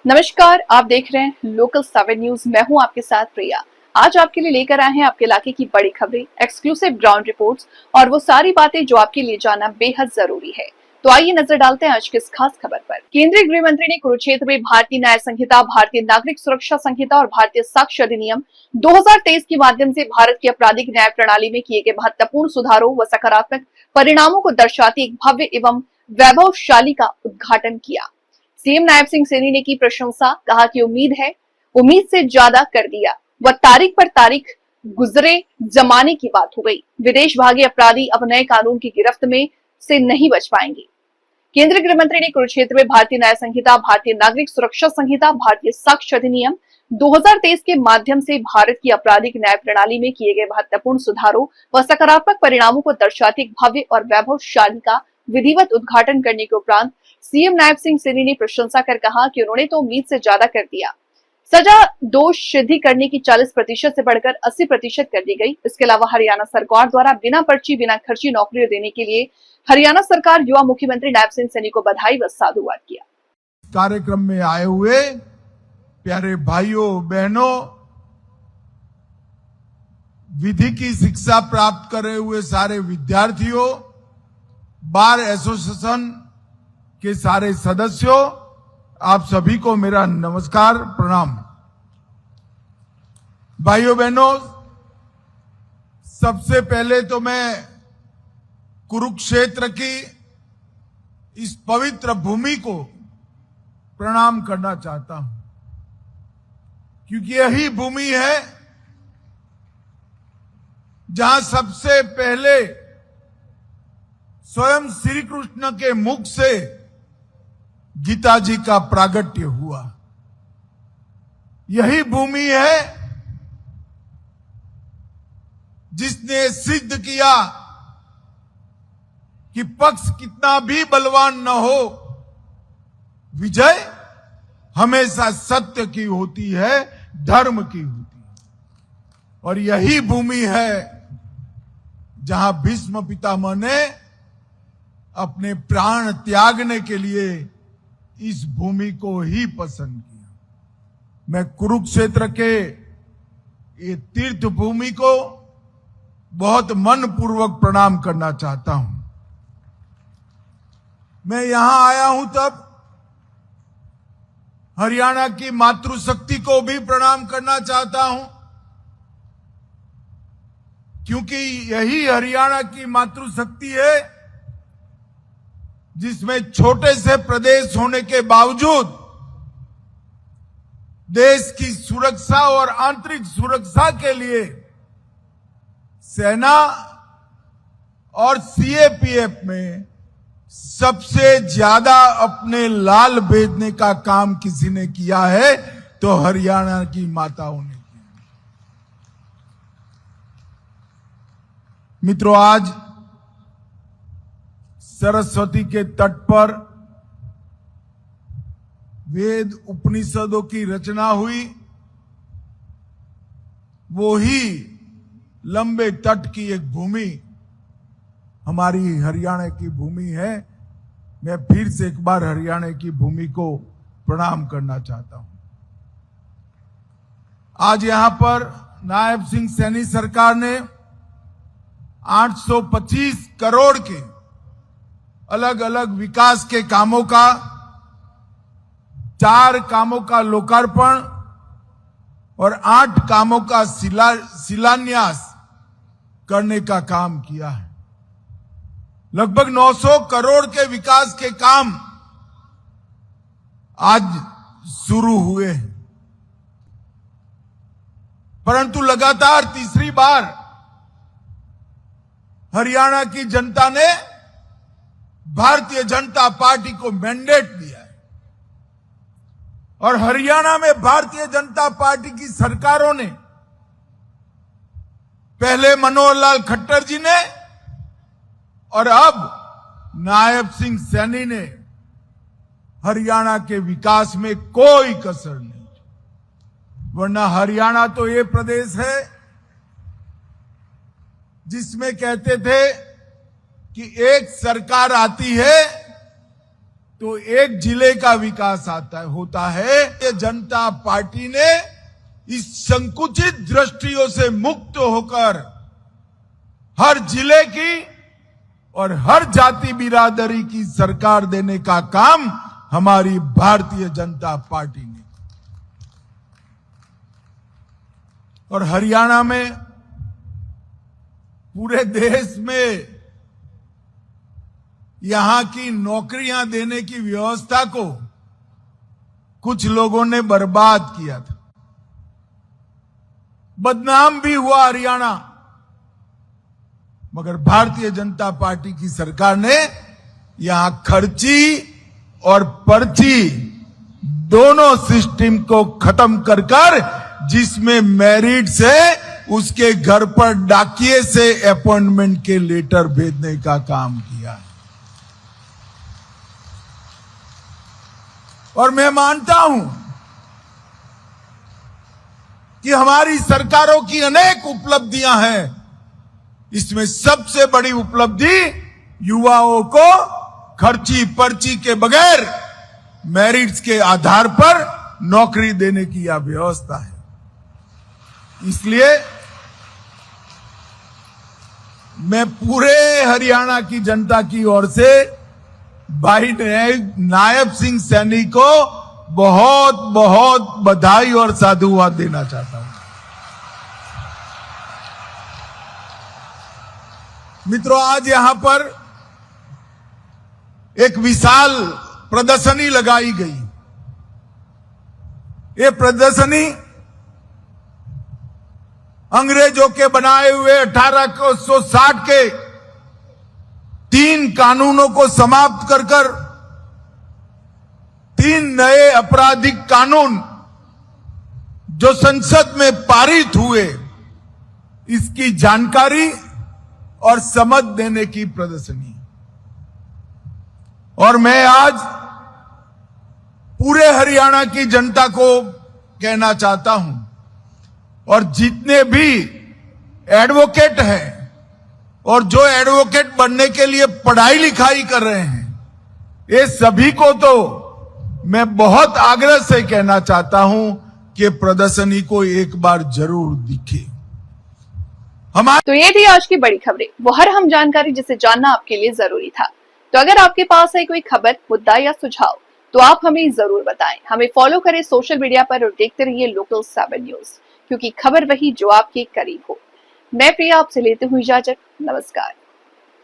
नमस्कार, आप देख रहे हैं लोकल 7 न्यूज। मैं हूं आपके साथ प्रिया। आज आपके लिए लेकर आए हैं आपके इलाके की बड़ी खबरें, एक्सक्लूसिव ग्राउंड रिपोर्ट्स और वो सारी बातें जो आपके लिए जानना बेहद जरूरी है। तो आइए नजर डालते हैं आज की इस खास खबर पर। केंद्रीय गृह मंत्री ने कुरुक्षेत्र में भारतीय न्याय संहिता, भारतीय नागरिक सुरक्षा संहिता और भारतीय साक्ष्य अधिनियम 2023 के माध्यम से भारत की आपराधिक न्याय प्रणाली में किए गए महत्वपूर्ण सुधारों व सकारात्मक परिणामों को दर्शाती एक भव्य एवं वैभवशाली का उद्घाटन किया। सीएम नायब सिंह सैनी ने की प्रशंसा, कहा कि उम्मीद से ज्यादा कर दिया। वह तारीख पर तारीख गुजरे जमाने की बात हो गई। विदेश भागे अपराधी अब नए कानून की गिरफ्त में से नहीं बच पाएंगे। केंद्रीय गृह मंत्री ने कुरुक्षेत्र में भारतीय न्याय संहिता, भारतीय नागरिक सुरक्षा संहिता, भारतीय साक्ष्य अधिनियम 2023 के माध्यम से भारत की आपराधिक न्याय प्रणाली में किए गए महत्वपूर्ण सुधारों व सकारात्मक परिणामों को दर्शाती एक भव्य और वैभवशाली का विधिवत उद्घाटन करने के उपरांत सीएम नायब सिंह सैनी ने प्रशंसा कर कहा कि उन्होंने तो उम्मीद से ज्यादा कर दिया। सजा दोष सिद्धि करने की 40% से बढ़कर 80% कर दी गई। इसके अलावा हरियाणा सरकार द्वारा बिना पर्ची बिना खर्ची नौकरियां देने के लिए हरियाणा सरकार युवा मुख्यमंत्री नायब सिंह सैनी को बधाई व साधुवाद किया। कार्यक्रम में आए हुए प्यारे भाइयों बहनों, विधि की शिक्षा प्राप्त कर रहे हुए सारे विद्यार्थियों, बार एसोसिएशन के सारे सदस्यों, आप सभी को मेरा नमस्कार, प्रणाम। भाइयों बहनों, सबसे पहले तो मैं कुरुक्षेत्र की इस पवित्र भूमि को प्रणाम करना चाहता हूं, क्योंकि यही भूमि है जहां सबसे पहले स्वयं श्री कृष्ण के मुख से गीता जी का प्रागट्य हुआ। यही भूमि है जिसने सिद्ध किया कि पक्ष कितना भी बलवान न हो, विजय हमेशा सत्य की होती है, धर्म की होती है। और यही भूमि है जहां भीष्म पितामह ने अपने प्राण त्यागने के लिए इस भूमि को ही पसंद किया। मैं कुरुक्षेत्र के ये तीर्थ भूमि को बहुत मनपूर्वक प्रणाम करना चाहता हूं। मैं यहां आया हूं तब हरियाणा की मातृशक्ति को भी प्रणाम करना चाहता हूं, क्योंकि यही हरियाणा की मातृशक्ति है जिसमें छोटे से प्रदेश होने के बावजूद देश की सुरक्षा और आंतरिक सुरक्षा के लिए सेना और सीएपीएफ में सबसे ज्यादा अपने लाल भेजने का काम किसी ने किया है तो हरियाणा की माताओं ने किया। मित्रों, आज सरस्वती के तट पर वेद उपनिषदों की रचना हुई। वो ही लंबे तट की एक भूमि हमारी हरियाणा की भूमि है। मैं फिर से एक बार हरियाणा की भूमि को प्रणाम करना चाहता हूं। आज यहां पर नायब सिंह सैनी सरकार ने 825 करोड़ के अलग अलग विकास के कामों का 4 कामों का लोकार्पण और 8 कामों का शिलान्यास करने का काम किया है। लगभग 900 करोड़ के विकास के काम आज शुरू हुए हैं, परंतु लगातार तीसरी बार हरियाणा की जनता ने भारतीय जनता पार्टी को मैंडेट दिया है और हरियाणा में भारतीय जनता पार्टी की सरकारों ने, पहले मनोहर लाल खट्टर जी ने और अब नायब सिंह सैनी ने हरियाणा के विकास में कोई कसर नहीं। वरना हरियाणा तो ये प्रदेश है जिसमें कहते थे कि एक सरकार आती है तो एक जिले का विकास होता है। ये जनता पार्टी ने इस संकुचित दृष्टियों से मुक्त होकर हर जिले की और हर जाति बिरादरी की सरकार देने का काम हमारी भारतीय जनता पार्टी ने। और हरियाणा में पूरे देश में यहां की नौकरियां देने की व्यवस्था को कुछ लोगों ने बर्बाद किया था। बदनाम भी हुआ हरियाणा, मगर भारतीय जनता पार्टी की सरकार ने यहां खर्ची और पर्ची दोनों सिस्टम को खत्म कर जिसमें मेरिट से उसके घर पर डाकिए से अपॉइंटमेंट के लेटर भेजने का काम किया। और मैं मानता हूं कि हमारी सरकारों की अनेक उपलब्धियां हैं। इसमें सबसे बड़ी उपलब्धि युवाओं को खर्ची पर्ची के बगैर मेरिट्स के आधार पर नौकरी देने की यह व्यवस्था है। इसलिए मैं पूरे हरियाणा की जनता की ओर से भाई नायब सिंह सैनी को बहुत बहुत बधाई और साधुवाद देना चाहता हूं। मित्रों, आज यहां पर एक विशाल प्रदर्शनी लगाई गई। ये प्रदर्शनी अंग्रेजों के बनाए हुए 1860 के 3 कानूनों को समाप्त कर 3 नए आपराधिक कानून जो संसद में पारित हुए, इसकी जानकारी और समझ देने की प्रदर्शनी। और मैं आज पूरे हरियाणा की जनता को कहना चाहता हूं, और जितने भी एडवोकेट हैं और जो एडवोकेट बनने के लिए पढ़ाई लिखाई कर रहे हैं, ये सभी को तो मैं बहुत आग्रह से कहना चाहता हूं कि प्रदर्शनी को एक बार जरूर दिखे। तो ये थी आज की बड़ी खबरें, वो हर हम जानकारी जिसे जानना आपके लिए जरूरी था। तो अगर आपके पास है कोई खबर, मुद्दा या सुझाव, तो आप हमें जरूर बताएं। हमें फॉलो करें सोशल मीडिया पर और देखते रहिए लोकल 7 न्यूज, क्योंकि खबर वही जो आपके करीब हो। मैं प्रिया आपसे लेती हूँ इजाजत। नमस्कार।